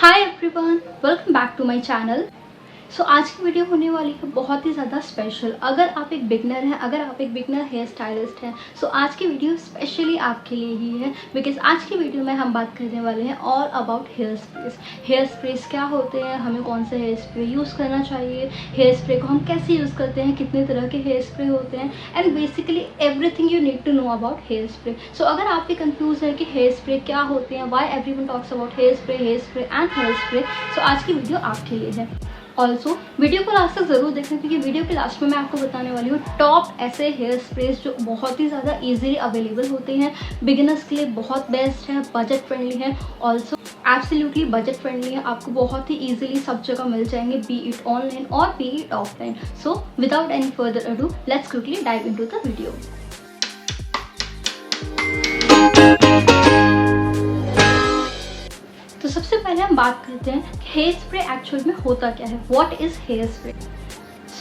Hi everyone, welcome back to my channel. आज की video होने वाली है बहुत ही ज़्यादा स्पेशल। अगर आप एक बिगनर हैं, अगर आप एक बिगनर हेयर स्टाइलिस्ट हैं, आज की वीडियो स्पेशली आपके लिए ही है। बिकॉज आज की वीडियो में हम बात करने वाले हैं all about hair sprays. Hair sprays क्या होते हैं, हमें कौन सा हेयर स्प्रे यूज़ करना चाहिए, हेयर स्प्रे को हम कैसे यूज़ करते हैं, कितने तरह के हेयर स्प्रे होते हैं, and basically everything you need to know about hair spray. अगर आप भी कंफ्यूज है कि हेयर स्प्रे क्या होते हैं, why everyone talks about hair spray and hair spray, आज की वीडियो आपके लिए है। ऑल्सो वीडियो को लास्ट तक ज़रूर देखें, क्योंकि वीडियो के लास्ट में मैं आपको बताने वाली हूँ टॉप ऐसे हेयर स्प्रेस जो बहुत ही ज़्यादा इजीली अवेलेबल होते हैं, बिगिनर्स के लिए बहुत बेस्ट है, बजट फ्रेंडली है, ऑल्सो एब्सोल्युटली बजट फ्रेंडली है। आपको बहुत ही इजीली सब जगह मिल जाएंगे, बी इट ऑनलाइन और B it offline. Without any further ado, let's quickly dive into the video. सबसे पहले हम बात करते हैं कि हेयर स्प्रे एक्चुअल में होता क्या है, व्हाट इज हेयर स्प्रे।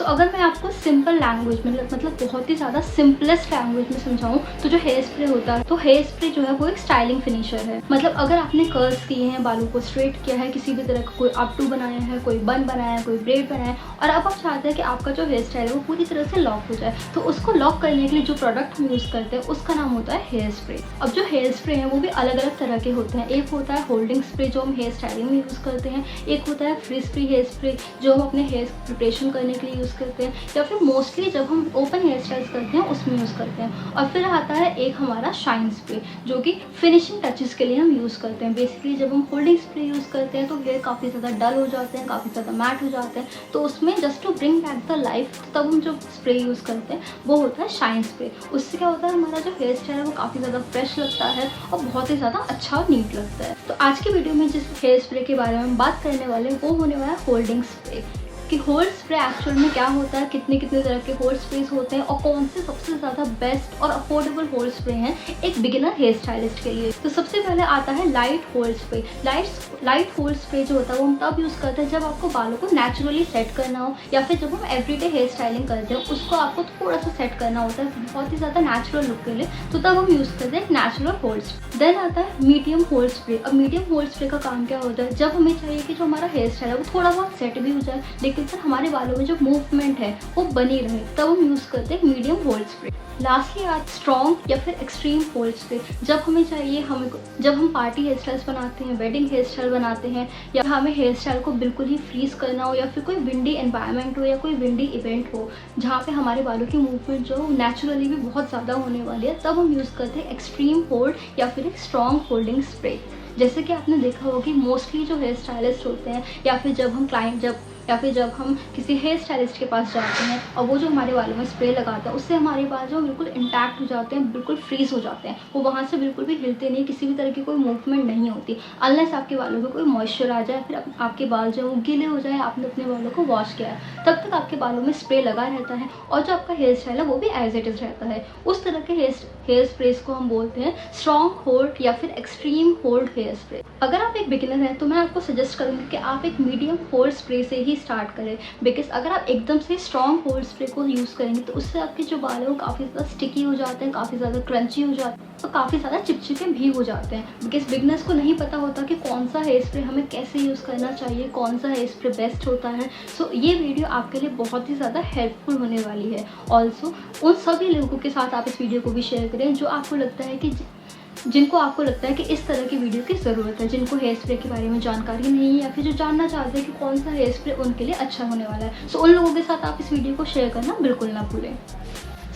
अगर मैं आपको सिंपल लैंग्वेज में मतलब बहुत ही ज़्यादा सिंपलेस्ट लैंग्वेज में समझाऊं तो जो हेयर स्प्रे होता है, तो हेयर स्प्रे जो है वो एक स्टाइलिंग फिनिशर है। मतलब अगर आपने कर्ल्स किए हैं, बालों को स्ट्रेट किया है, किसी भी तरह का कोई अप टू बनाया है, कोई बन बनाया है, कोई ब्रेड बनाया है, और अब आप चाहते हैं कि आपका जो हेयर स्टाइल है वो पूरी तरह से लॉक हो जाए, तो उसको लॉक करने के लिए जो प्रोडक्ट हम यूज़ करते हैं उसका नाम होता है हेयर स्प्रे। अब जो हेयर स्प्रे है वो भी अलग अलग तरह के होते हैं। एक होता है होल्डिंग स्प्रे जो हम हेयर स्टाइलिंग में यूज़ करते हैं, एक होता है फ्री स्प्रे हेयर स्प्रे जो हम अपने हेयर प्रिपरेशन करने के लिए यूज़ करते हैं, या फिर मोस्टली जब हम ओपन हेयर स्टाइल्स करते हैं उसमें यूज़ करते हैं। और फिर आता है एक हमारा शाइन स्प्रे जो कि फिनिशिंग टचेस के लिए हम यूज़ करते हैं। बेसिकली जब हम होल्डिंग स्प्रे यूज़ करते हैं तो हेयर काफ़ी ज़्यादा डल हो जाते हैं, काफ़ी ज़्यादा मैट हो जाते हैं, तो उसमें just to bring back the life तब हम जो स्प्रे यूज़ करते हैं वो होता है शाइन स्प्रे। उससे क्या होता है, हमारा जो हेयर स्टाइल है वो काफ़ी ज़्यादा फ्रेश लगता है और बहुत ही ज़्यादा अच्छा और नीट लगता है। तो आज की वीडियो में जिस हेयर स्प्रे के बारे में हम बात करने वाले हैं वो होने वाला है होल्डिंग स्प्रे। कि होल्ड स्प्रे एक्चुअल में क्या होता है, कितने कितने तरह के होल्ड स्प्रेस होते हैं और कौन से सबसे ज़्यादा बेस्ट और अफोर्डेबल होल्ड स्प्रे हैं एक बिगिनर हेयर स्टाइलिस्ट के लिए। तो सबसे पहले आता है light hold spray. Light hold spray जो होता है वो हम तब यूज़ करते हैं जब आपको बालों को नेचुरली सेट करना हो, या फिर जब हम एवरीडे हेयर स्टाइलिंग करते हैं उसको आपको थोड़ा सा सेट करना होता है बहुत ही ज़्यादा नेचुरल लुक के लिए, तो तब हम यूज़ करते हैं नेचुरल होल्ड स्प्रे। देन आता है मीडियम होल्ड स्प्रे। अब मीडियम होल्ड स्प्रे का काम क्या होता है, जब हमें चाहिए कि जो हमारा हेयर स्टाइल है वो थोड़ा बहुत सेट भी हो जाए लेकिन फिर हमारे बालों में जो मूवमेंट है वो बनी रहे, तब हम यूज़ करते हैं मीडियम होल्ड स्प्रे। लास्टली आज स्ट्रॉन्ग या फिर एक्सट्रीम होल्ड स्प्रे। जब हमें चाहिए, जब हम पार्टी हेयर स्टाइल्स बनाते हैं, वेडिंग हेयर स्टाइल बनाते हैं, या हमें हेयर स्टाइल को बिल्कुल ही फ्रीज करना हो, या फिर कोई विंडी एनवायरनमेंट हो या कोई विंडी इवेंट हो जहाँ पे हमारे बालों की मूवमेंट जो नेचुरली भी बहुत ज़्यादा होने वाली है, तब हम यूज़ करते हैं एक्सट्रीम होल्ड या फिर एक स्ट्रॉन्ग होल्डिंग स्प्रे। जैसे कि आपने देखा होगा कि मोस्टली जो हेयर स्टाइलिस्ट होते हैं, या फिर जब हम किसी हेयर स्टाइलिस्ट के पास जाते हैं और वो जो हमारे बालों में स्प्रे लगाता है उससे हमारे बाल जो बिल्कुल इंटैक्ट हो जाते हैं, बिल्कुल फ्रीज हो जाते हैं, वो वहाँ से बिल्कुल भी हिलते नहीं, किसी भी तरह की कोई मूवमेंट नहीं होती अनलेस आपके बालों में कोई मॉइस्चर आ जाए, फिर आपके बाल जो वो गीले हो जाए, आपने अपने बालों को वॉश किया है, तब तक आपके बालों में स्प्रे लगा रहता है और जो आपका हेयर स्टाइल है वो भी एज इट इज़ रहता है। उस तरह के हेयर स्प्रेस को हम बोलते हैं स्ट्रॉन्ग होल्ड या फिर एक्सट्रीम होल्ड हेयर स्प्रे। अगर आप एक बिगिनर हैं तो मैं आपको सजेस्ट करूँगी कि आप एक मीडियम होल्ड स्प्रे से ही स्टार्ट करें, बिकॉज अगर आप एकदम से स्ट्रॉन्ग होल्ड स्प्रे को यूज़ करेंगे तो उससे आपके जो बाल है वो काफ़ी ज़्यादा स्टिकी हो जाते हैं, काफ़ी ज़्यादा क्रंची हो जाते हैं और काफ़ी ज़्यादा चिपचिपे भी हो जाते हैं। बिकॉज बिगनर्स को नहीं पता होता कि कौन सा हेयर स्प्रे हमें कैसे यूज़ करना चाहिए, कौन सा हेयर स्प्रे बेस्ट होता है। ये वीडियो आपके लिए बहुत ही ज़्यादा हेल्पफुल होने वाली है। ऑल्सो उन सभी लोगों के साथ आप इस वीडियो को भी शेयर करें जो आपको लगता है कि जिनको आपको लगता है कि इस तरह की वीडियो की ज़रूरत है, जिनको हेयर स्प्रे के बारे में जानकारी नहीं है, या फिर जो जानना चाहते हैं कि कौन सा हेयर स्प्रे उनके लिए अच्छा होने वाला है। उन लोगों के साथ आप इस वीडियो को शेयर करना बिल्कुल ना भूलें।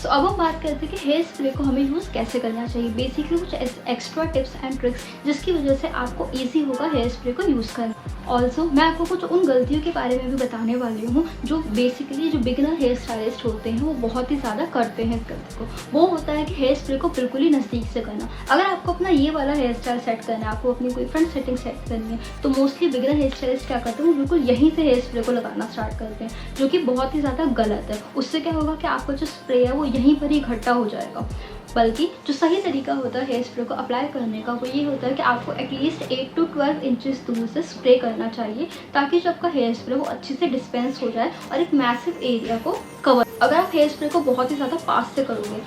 अब हम बात करते हैं कि हेयर स्प्रे को हमें यूज़ कैसे करना चाहिए। बेसिकली कुछ एक्स्ट्रा टिप्स एंड ट्रिक्स जिसकी वजह से आपको ईजी होगा हेयर स्प्रे को यूज़ करना। ऑल्सो मैं आपको कुछ उन गलतियों के बारे में भी बताने वाली हूँ जो बेसिकली जो बिगिनर हेयर स्टाइलिस्ट होते हैं वो बहुत ही ज़्यादा करते हैं इस गलती को। वो होता है कि हेयर स्प्रे को बिल्कुल ही नज़दीक से करना। अगर आपको अपना ये वाला हेयर स्टाइल सेट करना है, आपको अपनी कोई फ्रंट सेटिंग सेट करनी है, तो मोस्टली बिगिनर हेयर स्टाइलिस्ट क्या करते हैं, वो बिल्कुल यहीं से हेयर स्प्रे को लगाना स्टार्ट करते हैं, जो कि बहुत ही ज़्यादा गलत है। उससे क्या होगा कि आपका जो स्प्रे है वो यहीं पर ही इकट्ठा हो जाएगा। बल्कि जो सही तरीका होता है हेयर स्प्रे को अप्लाई करने का वो ये होता है कि आपको एटलीस्ट 8 to 12 इंचेस दूर से स्प्रे करना चाहिए, ताकि जो आपका हेयर स्प्रे वो अच्छे से डिस्पेंस हो जाए और एक मैसिव एरिया को कवर। अगर आप हेयर स्प्रे को बहुत ही ज़्यादा पास से करोगे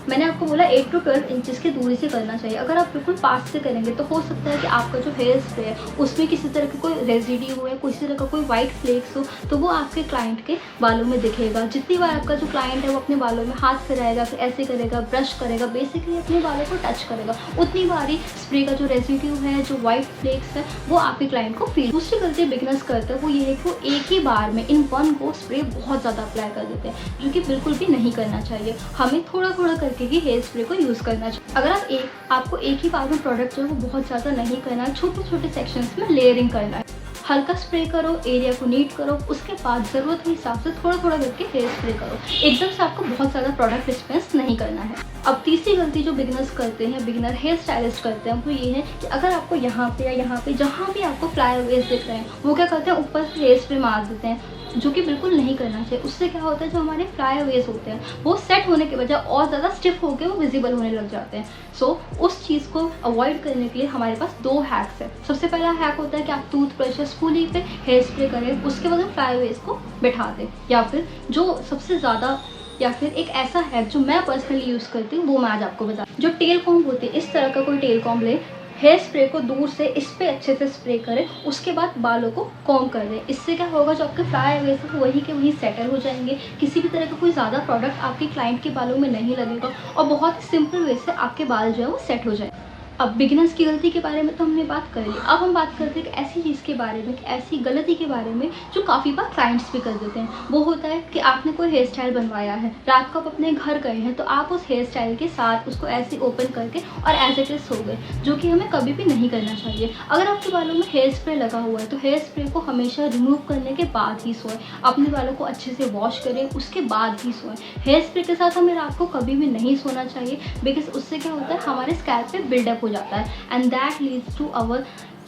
मैंने आपको बोला 8 to 12 इंचेस की दूरी से करना चाहिए। अगर आप बिल्कुल पास से करेंगे तो हो सकता है कि आपका जो हेयर स्प्रे है उसमें किसी तरह की कोई रेजिड्यू हो या किसी तरह का कोई वाइट फ्लेक्स हो, तो वो आपके क्लाइंट के बालों में दिखेगा। जितनी बार आपका जो क्लाइंट है वो अपने बालों में हाथ फिराएगा, फिर ऐसे करेगा, ब्रश करेगा, बेसिकली अपने बालों को टच करेगा, उतनी बार ही स्प्रे का जो रेजिड्यू है, जो वाइट फ्लेक्स है, वो आपके क्लाइंट को फील। दूसरी गलती बिगिनर्स करते हैं वो ये है कि वो एक ही बार में इन वन को स्प्रे बहुत ज़्यादा अप्लाई कर देते हैं, जो कि बिल्कुल भी नहीं करना चाहिए। हमें थोड़ा थोड़ा करके ही हेयर स्प्रे को यूज़ करना चाहिए। अगर आपको एक ही बार में प्रोडक्ट जो है वो बहुत ज़्यादा नहीं करना है, छोटे छोटे सेक्शंस में लेयरिंग करना है। हल्का स्प्रे करो, एरिया को नीट करो, उसके बाद ज़रूरत के हिसाब से थोड़ा थोड़ा करके हेयर स्प्रे करो। एकदम से आपको बहुत ज़्यादा प्रोडक्ट डिस्पेंस नहीं करना है। अब तीसरी गलती जो बिगिनर्स करते हैं, बिगिनर हेयर स्टाइलिस्ट करते हैं, वो ये है कि अगर आपको यहाँ पे या यहाँ पे जहाँ भी आपको फ्लाईओवर्स दिख रहे हैं, वो क्या करते हैं, ऊपर से हेयर स्प्रे मार देते हैं, जो कि बिल्कुल नहीं करना चाहिए। उससे क्या होता है, जो हमारे फ्लाईओवर्स होते हैं वो सेट होने के बजाय और ज़्यादा स्टिफ होकर वो विजिबल होने लग जाते हैं। सो उस चीज़ को अवॉइड करने के लिए हमारे पास 2 हैक्स है। सबसे पहला हैक होता है कि आप टूथब्रश या स्पूली पे हेयर स्प्रे करें, उसके बाद फ्लाईओवर्स को बैठा दें। या फिर जो सबसे ज़्यादा, या फिर एक ऐसा हैक जो मैं पर्सनली यूज़ करती हूँ, वो मैं आज आपको बता। जो टेल कॉम्ब होती है, इस तरह का कोई टेल कॉम्ब ले, हेयर स्प्रे को दूर से इस पे अच्छे से स्प्रे करें, उसके बाद बालों को कॉम्ब कर दें। इससे क्या होगा, जो आपके फ्लाईओवर्स हैं वही के वही सेटल हो जाएंगे। किसी भी तरह का कोई ज़्यादा प्रोडक्ट आपके क्लाइंट के बालों में नहीं लगेगा और बहुत ही सिंपल वे से आपके बाल जो है वो सेट हो जाएंगे। अब बिगिनर्स की गलती के बारे में तो हमने बात कर ली। अब हम बात करते हैं एक ऐसी चीज़ के बारे में, ऐसी गलती के बारे में जो काफ़ी बार क्लाइंट्स भी कर देते हैं। वो होता है कि आपने कोई हेयर स्टाइल बनवाया है, रात को आप अपने घर गए हैं, तो आप उस हेयर स्टाइल के साथ उसको ऐसे ओपन करके और एज इट इज सो गए, जो कि हमें कभी भी नहीं करना चाहिए। अगर आपके बालों में हेयर स्प्रे लगा हुआ है तो हेयर स्प्रे को हमेशा रिमूव करने के बाद ही सोएं। अपने बालों को अच्छे से वॉश करें, उसके बाद ही सोएं। हेयर स्प्रे के साथ हमें रात को कभी भी नहीं सोना चाहिए, बिकॉज उससे क्या होता है, हमारे स्कैल्प पे बिल्डअप हो जाता है and that leads to our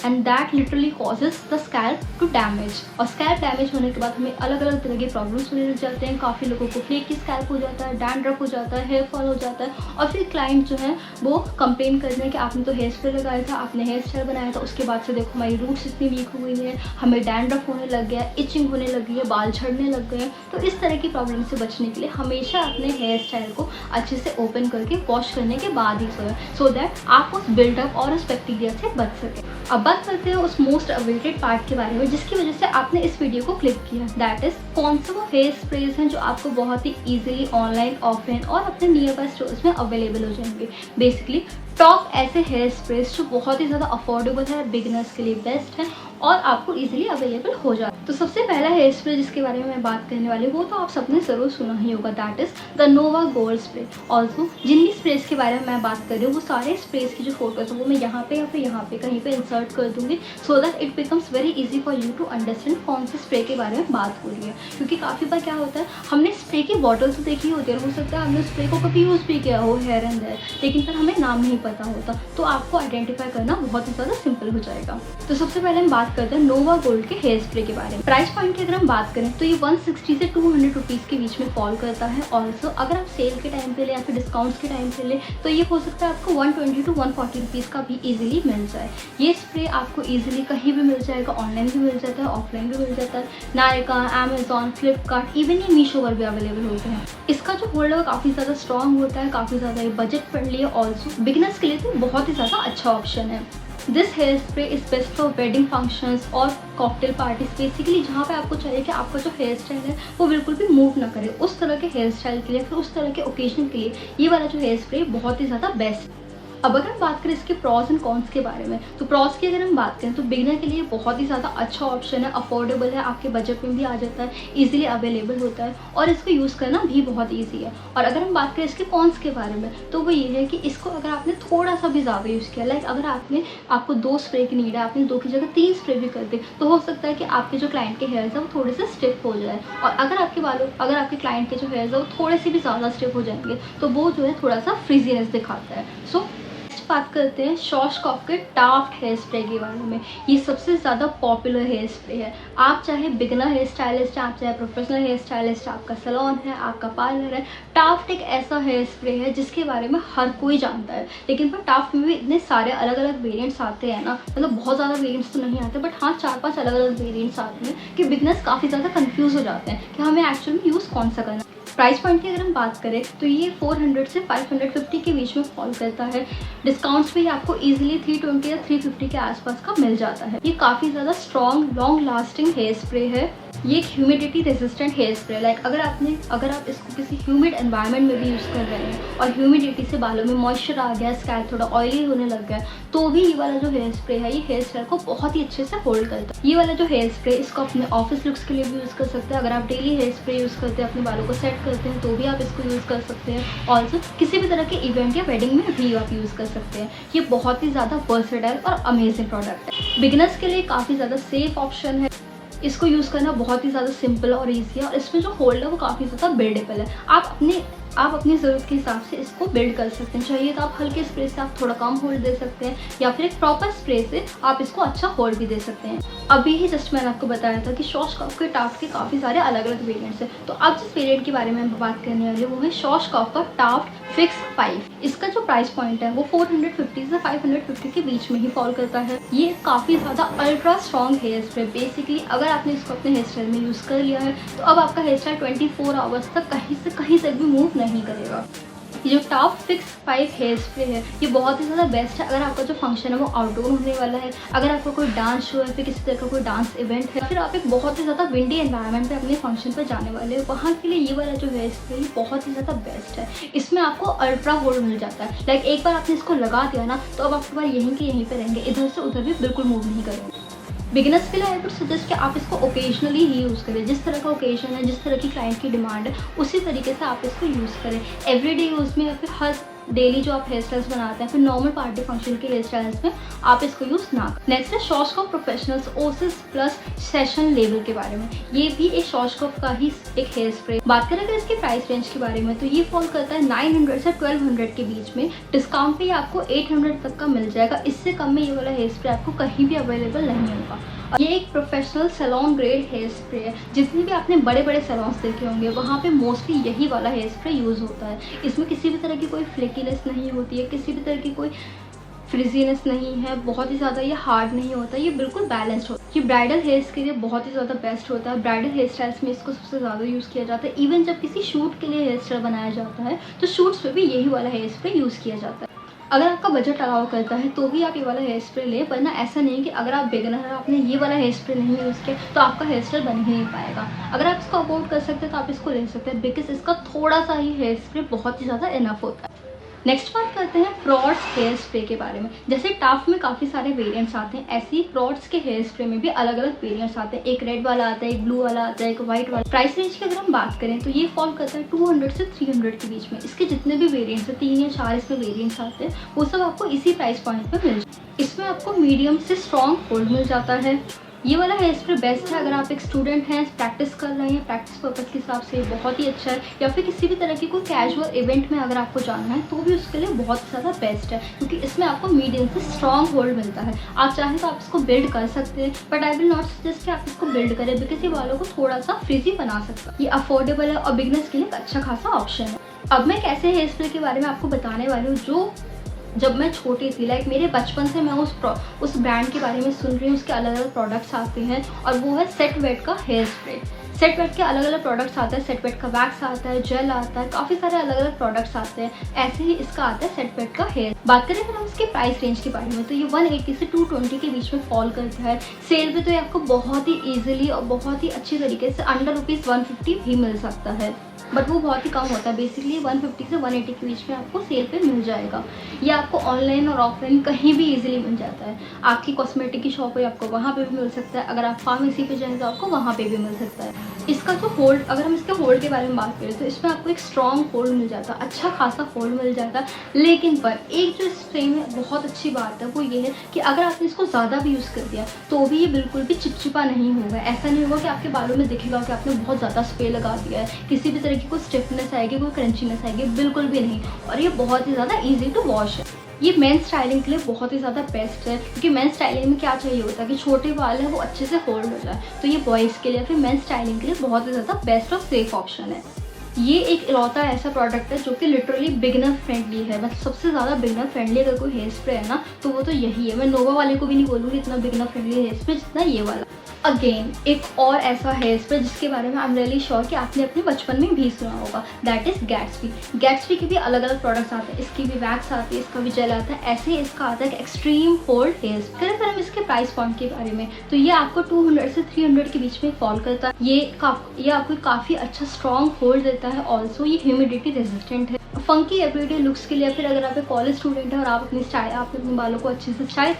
and that literally causes the scalp to damage। और स्कैल्प डैमेज होने के बाद हमें अलग अलग तरह के प्रॉब्लम्स होने लग जाते हैं। काफ़ी लोगों को फ्लेकी स्कैल्प हो जाता है, डैंड्रफ हो जाता है, हेयर फॉल हो जाता है, और फिर क्लाइंट जो है वो कंप्लेन करते हैं कि आपने तो हेयर स्प्रे लगाया था, आपने हेयर स्टाइल बनाया था, उसके बाद से देखो हमारी रूट्स इतनी वीक हो गई है, हमें डैंड्रफ होने लग गया, इचिंग होने लग गई है, बाल झड़ने लग गए। तो इस तरह की प्रॉब्लम से बचने के लिए हमेशा अपने हेयर स्टाइल को अच्छे से ओपन करके वॉश करने के बाद ही सोएं, सो दैट आप उस बिल्डअप और उस बैक्टीरिया से बच सकें। अब बात करते हैं उस मोस्ट अवेटेड पार्ट के बारे में जिसकी वजह से आपने इस वीडियो को क्लिक किया, दैट इज कौन से वो हेयर स्प्रेज हैं जो आपको बहुत ही इजीली ऑनलाइन, ऑफलाइन और अपने नियर बाय स्टोर्स में अवेलेबल हो जाएंगे। बेसिकली टॉप ऐसे हेयर स्प्रेज जो बहुत ही ज़्यादा अफोर्डेबल है, बिगिनर्स के लिए बेस्ट है और आपको इजीली अवेलेबल हो जाए। तो सबसे पहला हेयर स्प्रे जिसके बारे में मैं बात करने वाली हूँ वो तो आप सबने ज़रूर सुना ही होगा, that is the Nova Gold spray. Also जिन भी स्प्रेज के बारे में मैं बात कर रही हूँ वो सारे स्प्रेज की जो फोटोज है वो मैं यहाँ पे या फिर यहाँ पे कहीं पे इंसर्ट कर दूँगी, so that it becomes very easy for you to understand कौन से स्प्रे के बारे में बात हो रही है। क्योंकि काफ़ी बार क्या होता है, हमने स्प्रे की बॉटल तो देखी होती है, हो सकता है हमने स्प्रे को कभी यूज़ भी किया हो हेयर एंड देयर, लेकिन फिर हमें नाम नहीं पता होता, तो आपको आइडेंटिफाई करना बहुत ही ज़्यादा सिंपल हो जाएगा। तो सबसे पहले हम बात करते हैं नोवा गोल्ड के हेयर स्प्रे के बारे में। प्राइस पॉइंट की अगर हम बात करें तो ये 160 से 200 रुपीज़ के बीच में फॉल करता है। ऑल्सो अगर आप सेल के टाइम पे ले या फिर डिस्काउंट्स के टाइम पे ले तो ये हो सकता है आपको 120 to 140 रुपीज़ का भी ईजिली मिल जाए। ये स्प्रे आपको ईजिली कहीं भी मिल जाएगा, ऑनलाइन भी मिल जाता है, ऑफलाइन भी मिल जाता है। नायका, अमेजॉन, फ्लिपकार्ट, इवन ये मीशो पर भी अवेलेबल होते हैं। इसका जो होल्ड है काफ़ी ज़्यादा स्ट्रॉन्ग होता है, काफ़ी ज़्यादा ये बजट फ्रेंडली है। ऑल्सो बिगिनर्स के लिए तो बहुत ही ज़्यादा अच्छा ऑप्शन है। This hair spray is best for wedding functions और कॉकटेल पार्टीज, बेसिकली जहाँ पे आपको चाहिए कि आपका जो हेयर स्टाइल है वो बिल्कुल भी मूव ना करे, उस तरह के हेयर स्टाइल के लिए, फिर उस तरह के ओकेजन के लिए ये वाला जो हेयर स्प्रे बहुत ही ज़्यादा बेस्ट है। अब अगर हम बात करें इसके प्रॉस एंड कॉन्स के बारे में, तो प्रॉस की अगर हम बात करें तो बिगिनर के लिए बहुत ही ज़्यादा अच्छा ऑप्शन है, अफोर्डेबल है, आपके बजट में भी आ जाता है, इजीली अवेलेबल होता है और इसको यूज़ करना भी बहुत इजी है। और अगर हम बात करें इसके कॉन्स के बारे में तो वो ये है कि इसको अगर आपने थोड़ा सा भी ज़्यादा यूज़ किया, लाइक अगर आपको 2 स्प्रे की नीड है, आपने 2 की जगह 3 स्प्रे भी कर दे, तो हो सकता है कि आपके जो क्लाइंट के हेयर्स है वो थोड़े से स्टिफ हो जाए। और अगर आपके क्लाइंट के जो हेयर्स है वो थोड़े से भी ज़्यादा स्टिफ हो जाएंगे तो वो जो है थोड़ा सा फ्रीजीनेस दिखाता है। सो बात करते हैं शॉशकॉफ के टाफ्ट हेयर स्प्रे के बारे में। ये सबसे ज़्यादा पॉपुलर हेयर स्प्रे है। आप चाहे बिगिनर हेयर स्टाइलिस्ट हैं, आप चाहे प्रोफेशनल हेयर स्टाइलिस्ट, आपका सैलून है, आपका पार्लर है, टाफ्ट एक ऐसा हेयर स्प्रे है जिसके बारे में हर कोई जानता है। लेकिन पर टाफ्ट में भी इतने सारे अलग अलग वेरिएंट्स आते हैं ना, मतलब बहुत ज़्यादा वेरिएंट्स तो नहीं आते, बट हाँ 4-5 अलग अलग वेरिएंट्स आते हैं कि बिगिनर्स काफ़ी ज़्यादा कन्फ्यूज़ हो जाते हैं कि हमें एक्चुअल में यूज़ कौन सा करना है। प्राइस पॉइंट की अगर हम बात करें तो ये 400 से 550 के बीच में फॉल करता है। डिस्काउंट्स पे आपको इजीली 320 या 350 के आसपास का मिल जाता है। ये काफ़ी ज़्यादा strong long lasting hair spray है। ये एक humidity resistant hair spray, like अगर आप इसको किसी ह्यूमिड एनवायरनमेंट में भी यूज़ कर रहे हैं और ह्यूमिडिटी से बालों में मॉइस्चर आ गया, स्कैल्प थोड़ा ऑयली होने लग गया, तो भी ये वाला जो हेयर स्प्रे है ये हेयर स्टाइल को बहुत ही अच्छे से होल्ड करता है। ये वाला जो हेयर स्प्रे इसको अपने ऑफिस लुक्स के लिए भी यूज़ कर सकते हैं। अगर आप डेली हेयर स्प्रे यूज़ करते हैं, अपने बालों को सेट करते हैं, तो भी आप इसको यूज़ कर सकते हैं। ऑल्सो किसी भी तरह के इवेंट या वेडिंग में भी आप यूज़ कर सकते हैं। ये बहुत ही ज़्यादा वर्सेटाइल और अमेजिंग प्रोडक्ट है। बिगिनर्स के लिए काफ़ी ज़्यादा सेफ ऑप्शन है। इसको यूज़ करना बहुत ही ज़्यादा सिंपल और ईजी है और इसमें जो होल्ड है वो काफ़ी ज़्यादा बिल्डेबल है। आप अपनी ज़रूरत के हिसाब से इसको बिल्ड कर सकते हैं। चाहिए तो आप हल्के स्प्रे से आप थोड़ा कम होल्ड दे सकते हैं या फिर एक प्रॉपर स्प्रे से आप इसको अच्छा होल्ड भी दे सकते हैं। अभी ही जस्ट मैंने आपको बताया था कि शॉशकॉफ के टाफ्ट के काफ़ी सारे अलग अलग वेरिएंट्स हैं। तो अब जिस वेरिएंट के बारे में हम बात करने वाले वो है शॉशकॉफ का टाफ्ट फिक्स 5। इसका जो प्राइस पॉइंट है वो 450 से 550 के बीच में ही फॉल करता है। ये काफ़ी ज़्यादा ultra strong hair spray. Basically अगर आपने इसको अपने हेयर स्टाइल में यूज़ कर लिया है तो अब आपका हेयर स्टाइल 24 आवर्स तक कहीं से भी मूव नहीं करेगा। ये जो टाफ्ट फिक्स 5 हेयर स्प्रे है ये बहुत ही ज़्यादा बेस्ट है अगर आपका जो फंक्शन है वो आउटडोर होने वाला है, अगर आपका कोई डांस शो है, फिर किसी तरह का कोई डांस इवेंट है, फिर आप एक बहुत ही ज़्यादा विंडी एनवायरनमेंट पे अपने फंक्शन पर जाने वाले हो, वहाँ के लिए ये वाला जो हेयर स्प्रे ये बहुत ही ज़्यादा बेस्ट है। इसमें आपको अल्ट्रा होल्ड मिल जाता है। लाइक एक बार आपने इसको लगा दिया ना तो अब आपके बार यहीं के यहीं पर रहेंगे, इधर से उधर भी बिल्कुल मूव नहीं करेंगे। बिगिनर्स के लिए आई वुड सजेस्ट कि आप इसको ओकेजनली ही यूज़ करें। जिस तरह का ओकेजन है, जिस तरह की क्लाइंट की डिमांड है, उसी तरीके से आप इसको यूज़ करें। एवरीडे यूज़ में या फिर हर डेली जो आप हेयर स्टाइल्स बनाते हैं, फिर नॉर्मल पार्टी फंक्शन के हेयर स्टाइल्स में आप इसको यूज़ ना करें। नेक्स्ट है Schwarzkopf professionals Osis plus session level के बारे में। ये भी एक शॉशकॉफ का ही एक हेयर स्प्रे। बात करें अगर इसकी प्राइस रेंज के बारे में तो ये फॉल करता है 900 से 1200 के बीच में। डिस्काउंट पे आपको 800 तक का मिल जाएगा। इससे कम में ये वाला हेयर स्प्रे आपको कहीं भी अवेलेबल नहीं होगा। ये एक professional salon grade hair spray है। जितने भी आपने बड़े बड़े सैलून्स देखे होंगे वहाँ पे मोस्टली यही वाला हेयर स्प्रे यूज़ होता है। इसमें किसी भी तरह की कोई फ्लेकीनेस नहीं होती है, किसी भी तरह की कोई फ्रिजीनेस नहीं है, बहुत ही ज़्यादा ये हार्ड नहीं होता, ये बिल्कुल बैलेंस्ड होता है। ये ब्राइडल हेयर्स के लिए बहुत ही ज़्यादा बेस्ट होता है। ब्राइडल हेयर स्टाइल्स में इसको सबसे ज़्यादा यूज़ किया जाता है। इवन जब किसी शूट के लिए हेयर स्टाइल बनाया जाता है तो शूट्स पे भी यही वाला हेयर स्प्रे यूज़ किया जाता है। अगर आपका बजट अलाउ करता है तो भी आप ये वाला हेयर स्प्रे लें, वरना ऐसा नहीं कि अगर आप बिगिनर हैं आपने ये वाला हेयर स्प्रे नहीं यूज़ किया तो आपका हेयर स्टाइल बन ही नहीं पाएगा। अगर आप इसको अफोर्ड कर सकते हैं तो आप इसको ले सकते हैं, बिकॉज इसका थोड़ा सा ही हेयर स्प्रे बहुत ही ज़्यादा इनफ होता है। नेक्स्ट बात करते हैं प्रॉड्स हेयर स्प्रे के बारे में। जैसे टाफ्ट में काफ़ी सारे वेरिएंट्स आते हैं, ऐसे ही प्रॉड्स के हेयर स्प्रे में भी अलग अलग वेरिएंट्स आते हैं। एक रेड वाला आता है, एक ब्लू वाला आता है, एक वाइट वाला। प्राइस रेंज की अगर हम बात करें तो ये फॉल करता है 200 से 300 के बीच में। इसके जितने भी वेरिएंट्स हैं, 3 या 4 इसमें वेरिएंट्स आते हैं, वो सब आपको इसी प्राइस पॉइंट पर मिल जाए। इसमें आपको मीडियम से स्ट्रॉन्ग होल्ड मिल जाता है। ये वाला हेयर स्प्रे बेस्ट है अगर आप एक स्टूडेंट हैं, प्रैक्टिस कर रहे हैं, प्रैक्टिस पर्पज़ के हिसाब से बहुत ही अच्छा है, या फिर किसी भी तरह की कोई कैजुअल इवेंट में अगर आपको जाना है तो भी उसके लिए बहुत ज़्यादा बेस्ट है, क्योंकि इसमें आपको मीडियम से स्ट्रॉन्ग होल्ड मिलता है। आप चाहें तो आप इसको बिल्ड कर सकते हैं, but I will not suggest कि आप इसको बिल्ड करें, बिकॉज ये बालों को थोड़ा सा फ्रीजी बना सकता है। ये अफोर्डेबल है और बिगनर्स के लिए एक अच्छा खासा ऑप्शन है। अब मैं कैसे हेयर स्प्रे के बारे में आपको बताने वाली हूँ जो जब मैं छोटी थी, लाइक मेरे बचपन से मैं उस ब्रांड के बारे में सुन रही हूँ। उसके अलग अलग प्रोडक्ट्स आते हैं और वो है सेट वेट का हेयर स्प्रे। सेट वेट के अलग अलग प्रोडक्ट्स आते हैं, सेट वेट का वैक्स आता है, जेल आता है, काफ़ी सारे अलग अलग प्रोडक्ट्स आते हैं। ऐसे ही इसका आता है सेट वेट का हेयर। बात करें अगर हम इसके प्राइस रेंज के बारे में तो ये 180 से 220 के बीच में फॉल करता है। सेल पे तो ये आपको बहुत ही ईजिली और बहुत ही अच्छी तरीके से अंडर ₹150 भी मिल सकता है, बट वो बहुत ही कम होता है। बेसिकली 150 से 180 के बीच में आपको सेल पे मिल जाएगा। ये आपको ऑनलाइन और ऑफलाइन कहीं भी इजीली मिल जाता है। आपकी कॉस्मेटिक की शॉप है आपको वहाँ पे भी मिल सकता है, अगर आप फार्मेसी पे जाएँ तो आपको वहाँ पे भी मिल सकता है। इसका जो होल्ड, अगर हम इसके होल्ड के बारे में बात करें तो इसमें आपको एक स्ट्रॉन्ग होल्ड मिल जाता है, अच्छा खासा होल्ड मिल जाता है। लेकिन पर एक जो स्प्रे में बहुत अच्छी बात है वो ये है कि अगर आपने इसको ज़्यादा भी यूज़ कर दिया तो भी ये बिल्कुल भी चिपचिपा नहीं होगा। ऐसा नहीं होगा कि आपके बालों में दिखेगा कि आपने बहुत ज़्यादा स्प्रे लगा दिया है, किसी भी तरह की कोई स्टिफनेस आएगी, कोई क्रंचीनेस आएगी, बिल्कुल भी नहीं। और ये बहुत ही ज़्यादा ईजी टू वॉश है। ये मेंस स्टाइलिंग के लिए बहुत ही ज़्यादा बेस्ट है, क्योंकि मेंस स्टाइलिंग में क्या चाहिए होता है कि छोटे बाल है वो अच्छे से होल्ड हो जाए, तो ये बॉयज़ के लिए फिर मेंस स्टाइलिंग के लिए बहुत ही ज़्यादा बेस्ट और सेफ ऑप्शन है। ये एक इकलौता ऐसा प्रोडक्ट है जो कि लिटरली बिगिनर फ्रेंडली है। मतलब सबसे ज़्यादा बिगिनर फ्रेंडली अगर कोई हेयर स्प्रे है ना तो वो तो यही है। मैं नोवा वाले को भी नहीं बोलूँगी इतना बिगिनर फ्रेंडली हेयर स्प्रे जितना ये वाला। अगेन एक और ऐसा हेयर स्प्रे जिसके बारे में आई एम रियली श्योर कि आपने अपने बचपन में भी सुना होगा, दैट इज़ गैट्सबी। गैट्सबी के भी अलग अलग प्रोडक्ट्स आते हैं, इसकी भी वैक्स आती है, इसका भी जेल आता है, ऐसे ही इसका आता है एक्सट्रीम होल्ड हेयर स्प्रे। अगर हम इसके प्राइस पॉइंट के बारे में तो ये आपको 200 से 300 के बीच में फॉल करता है। ये आपको काफ़ी अच्छा स्ट्रॉन्ग होल्ड देता है। ऑल्सो ये ह्यूमिडिटी रेजिस्टेंट है। फंकी एवरीडे लुक्स के लिए, फिर अगर आप एक कॉलेज स्टूडेंट है और आप अपने बालों को अच्छे से स्टाइल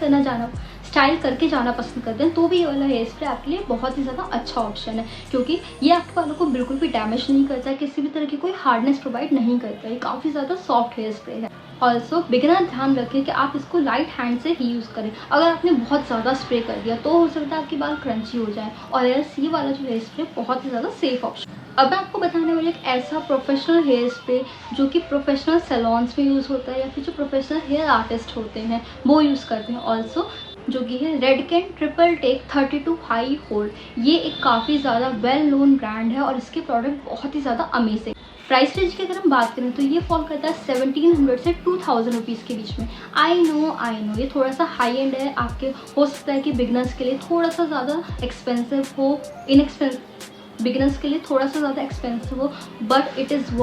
करके जाना पसंद करते हैं तो भी ये वाला हेयर स्प्रे आपके लिए बहुत ही ज़्यादा अच्छा ऑप्शन है, क्योंकि ये आपके बालों को बिल्कुल भी डैमेज नहीं करता है, किसी भी तरह की कोई हार्डनेस प्रोवाइड नहीं करता है। ये काफ़ी ज़्यादा सॉफ्ट हेयर स्प्रे है। ऑल्सो बिगिनर ध्यान रखें कि आप इसको लाइट हैंड से ही यूज़ करें। अगर आपने बहुत ज़्यादा स्प्रे कर दिया तो हो सकता है आपके बाल क्रंची हो जाए, और ये वाला जो हेयर स्प्रे बहुत ही ज़्यादा सेफ ऑप्शन। अब मैं आपको बताने वाली एक ऐसा प्रोफेशनल हेयर स्प्रे जो कि प्रोफेशनल सैलॉन्स में यूज़ होता है या फिर जो प्रोफेशनल हेयर आर्टिस्ट होते हैं वो यूज़ करते हैं। ऑल्सो जो कि है रेडकेन ट्रिपल टेक 32 हाई होल्ड। ये एक काफ़ी ज़्यादा वेल नोन ब्रांड है और इसके प्रोडक्ट बहुत ही ज़्यादा अमेजिंग। प्राइस रेंज की अगर हम बात करें तो ये फॉल करता है 1700 से 2000 रुपीज़ के बीच में। आई नो ये थोड़ा सा हाई एंड है, आपके हो सकता है कि बिगनर्स के लिए थोड़ा सा ज़्यादा एक्सपेंसिव हो, बिगिनर्स के लिए थोड़ा सा ज़्यादा एक्सपेंसिव हो, but it is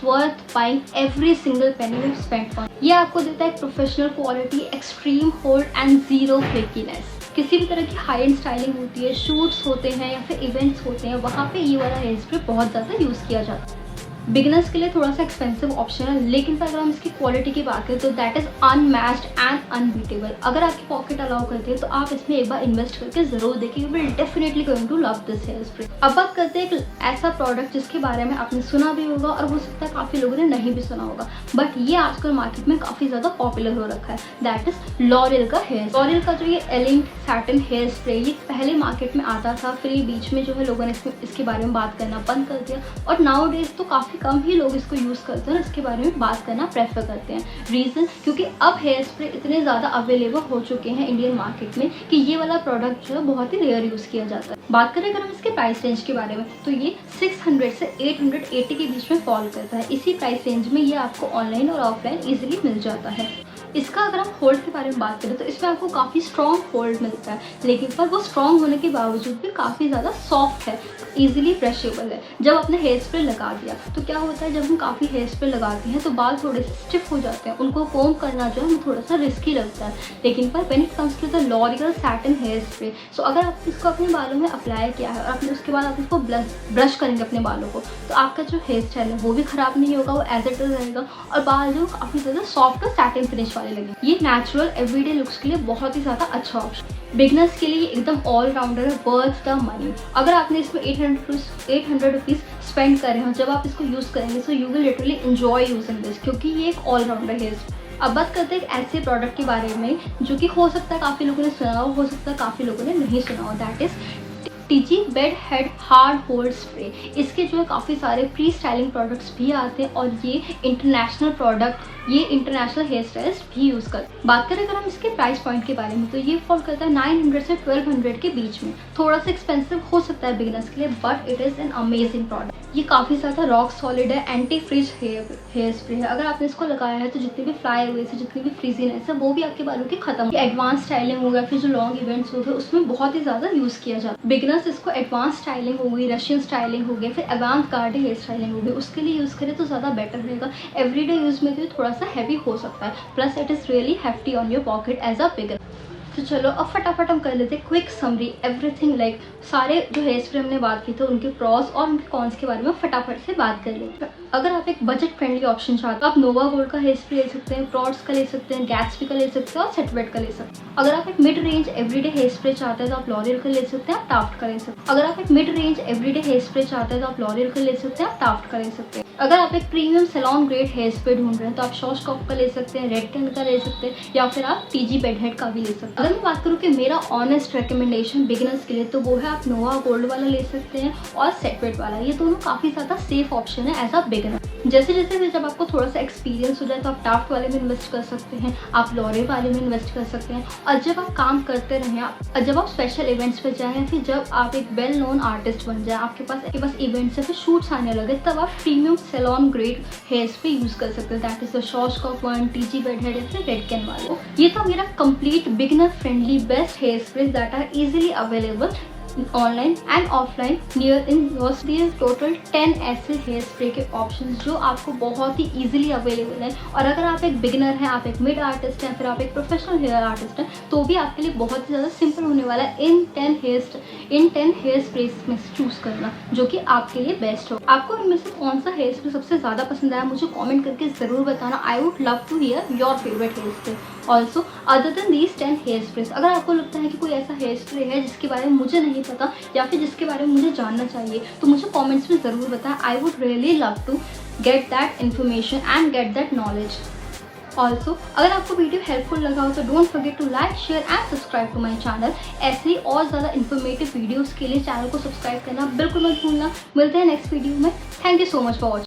worth buying every single penny you spend on. ये आपको देता है professional quality, extreme hold and zero flakiness. किसी भी तरह की हाई एंड स्टाइलिंग होती है, शूट्स होते हैं या फिर इवेंट्स होते हैं, वहाँ पे ये वाला हेयर स्प्रे बहुत ज़्यादा यूज़ किया जाता है। बिगिनर्स के लिए थोड़ा सा एक्सपेंसिव ऑप्शन है, लेकिन अगर हम इसकी क्वालिटी की बात करें तो that is unmatched and unbeatable. अगर आपकी पॉकेट अलाउ करते हैं तो आप इसमें एक बार इन्वेस्ट करके ज़रूर देखिए, you will definitely going to love this hair spray. अब बात करते हैं एक ऐसा प्रोडक्ट जिसके बारे में आपने सुना भी होगा और हो सकता है काफ़ी लोगों ने नहीं भी सुना होगा, बट ये आजकल मार्केट में काफ़ी ज़्यादा पॉपुलर हो रखा है, दैट इज़ लॉरियल का हेयर। लॉरियल का जो ये एलिंट सैटिन हेयर स्प्रे, ये पहले मार्केट में आता था, फिर ये बीच में जो है लोगों ने इसके बारे में बात करना बंद कर दिया और नाउ डेज तो काफ़ी कम ही लोग इसको यूज़ करते हैं और इसके बारे में बात करना प्रेफर करते हैं। रीज़न क्योंकि अब हेयर स्प्रे इतने ज़्यादा अवेलेबल हो चुके हैं इंडियन मार्केट में कि ये वाला प्रोडक्ट जो है बहुत ही रेयर यूज़ किया जाता है। बात करें अगर हम इसके प्राइस रेंज के बारे में तो ये 600 से 880 के बीच में फॉल करता है। इसी प्राइस रेंज में ये आपको ऑनलाइन और ऑफलाइन ईजिली मिल जाता है। इसका अगर हम होल्ड के बारे में बात करें तो इसमें आपको काफ़ी स्ट्रॉन्ग होल्ड मिलता है, लेकिन पर वो स्ट्रॉन्ग होने के बावजूद भी काफ़ी ज़्यादा सॉफ्ट है, ईजिली ब्रशेबल है। जब आपने हेयर स्प्रे लगा दिया तो क्या होता है, जब हम काफ़ी हेयर स्प्रे लगाते हैं तो बाल थोड़े से स्टिफ हो जाते हैं, उनको कोम करना जो है हमें थोड़ा सा रिस्की लगता है। लेकिन पर when it comes to the L'Oreal satin hair spray, so अगर आप इसको अपने बालों में अप्लाई किया है और आपने उसके बाद आप इसको ब्रश करेंगे अपने बालों को, तो आपका जो हेयर स्टाइल है वो भी ख़राब नहीं होगा, वो एज इट इज रहेगा और बाल जो काफ़ी ज़्यादा सॉफ्ट और सैटिन फिनिश वाले लगे। ये नेचुरल एवरीडे लुक्स के लिए बहुत ही ज़्यादा अच्छा ऑप्शन। बिगनर्स के लिए एकदम ऑलराउंडर है, वर्थ द मनी। अगर आपने इसमें 800 रुपीज़ स्पेंड करे हो, जब आप इसको यूज़ करेंगे so you will literally enjoy using this, क्योंकि ये एक ऑलराउंडर है। अब बात करते हैं एक ऐसे प्रोडक्ट के बारे में जो कि हो सकता है काफ़ी लोगों ने सुना हो सकता है काफ़ी लोगों ने नहीं सुना हो, that is TG bed head hard hold spray. इसके जो है काफ़ी सारे प्री स्टाइलिंग प्रोडक्ट्स भी आते हैं और ये इंटरनेशनल हेयर स्टाइलिस्ट भी यूज़ करते हैं। बात करें अगर हम इसके प्राइस पॉइंट के बारे में तो ये फॉल करता है 900 से 1200 के बीच में। थोड़ा सा एक्सपेंसिव हो सकता है बिगिनर्स के लिए, but it is an amazing product. ये काफ़ी ज़्यादा रॉक सॉलिड है, एंटी फ्रीज हेयर स्प्रे है। अगर आपने इसको लगाया है तो जितने भी फ्लाई हुए से जितनी भी फ्रीजीनेस है वो भी आपके बालों की खत्म। एडवांस स्टाइलिंग हो गया, फिर जो लॉन्ग इवेंट्स होते हैं उसमें बहुत ही ज़्यादा यूज़ किया जाता है। बिगिनर्स इसको एडवांस स्टाइलिंग हो गई, रशियन स्टाइलिंग हो गई, फिर एडवांस गार्ड हेयर स्टाइलिंग हो गई, उसके लिए यूज़ करें तो ज़्यादा बेटर रहेगा। एवरीडे यूज़ में तो थोड़ा सा हैवी हो सकता है, plus it is really hefty on your pocket as a beginner. तो चलो अब फटाफट हम कर लेते हैं क्विक समरी एवरीथिंग, लाइक सारे जो हेयर स्प्रे हमने बात की थे उनके प्रॉस और उनके कॉन्स के बारे में फटाफट से बात कर लेते हैं। अगर आप एक बजट फ्रेंडली ऑप्शन चाहते हो आप नोवा गोल्ड का हेयर स्प्रे ले सकते हैं, प्रॉड्स का ले सकते हैं, गैट्सबी का ले सकते हैं और सेटवेट का ले सकते हैं। अगर आप एक mid range everyday hair spray चाहते हैं तो आप लॉरियल का ले सकते हैं, आप टाफ्ट का ले सकते हैं। अगर आप एक mid range everyday hair spray चाहते हैं तो आप लॉरियल का ले सकते हैं, आप टाफ्ट का ले सकते हैं। अगर आप एक premium salon grade hair spray ढूंढ रहे हैं तो आप शॉर्टस्टॉप का ले सकते हैं, रेडकेन का ले सकते हैं या फिर आप टीजी बेड हेड का भी ले सकते हैं। अगर मैं बात करूँ कि मेरा ऑनेस्ट रिकमेंडेशन बिगिनर्स के लिए तो वो है आप नोवा गोल्ड वाला ले सकते हैं और सेटवेट वाला। ये दोनों काफ़ी ज़्यादा सेफ ऑप्शन है एज अ बिगिनर। जैसे जैसे भी जब आपको थोड़ा सा एक्सपीरियंस हो जाए तो आप टाफ्ट वाले में इन्वेस्ट कर सकते हैं, आप लॉरे वाले में इन्वेस्ट कर सकते हैं। और जब आप काम करते रहें, और जब आप स्पेशल इवेंट्स पे जाएँ या फिर जब आप एक वेल नोन आर्टिस्ट बन जाए, आपके पास इवेंट्स या फिर शूट्स आने लगे, तब आप premium salon grade hair spray use कर सकते हैं। That is the Schwarzkopf one, TIGI Bed Head या फिर रेडकेन वाले। ये था मेरा complete beginner friendly best hair spray that are easily available online and offline near in your city. Total 10 ऐसे हेयर स्प्रे के ऑप्शंस जो आपको बहुत ही इजीली अवेलेबल है। और अगर आप एक बिगिनर हैं, आप एक मिड आर्टिस्ट हैं, फिर आप एक प्रोफेशनल हेयर आर्टिस्ट हैं, तो भी आपके लिए बहुत ही ज़्यादा सिंपल होने वाला है इन 10 हेयर स्प्रे में से चूज़ करना जो कि आपके लिए बेस्ट हो। आपको इनमें से कौन सा हेयर स्प्रे सबसे ज़्यादा पसंद आया मुझे कॉमेंट करके ज़रूर बताना। I would love to hear your favourite hair spray. Also other than these 10 hair sprays, अगर आपको लगता है कि कोई ऐसा हेयर स्प्रे है जिसके बारे में मुझे नहीं पता या फिर जिसके बारे में मुझे जानना चाहिए, तो मुझे कमेंट्स में ज़रूर बताएं। I would really love to get that information and get that knowledge. Also अगर आपको वीडियो हेल्पफुल लगा हो तो don't forget to like, share and subscribe to my channel. ऐसे ही और ज़्यादा इन्फॉर्मेटिव वीडियोज़ के लिए चैनल को सब्सक्राइब करना बिल्कुल मत भूलना। मिलते हैं नेक्स्ट वीडियो में। Thank you so much for watching.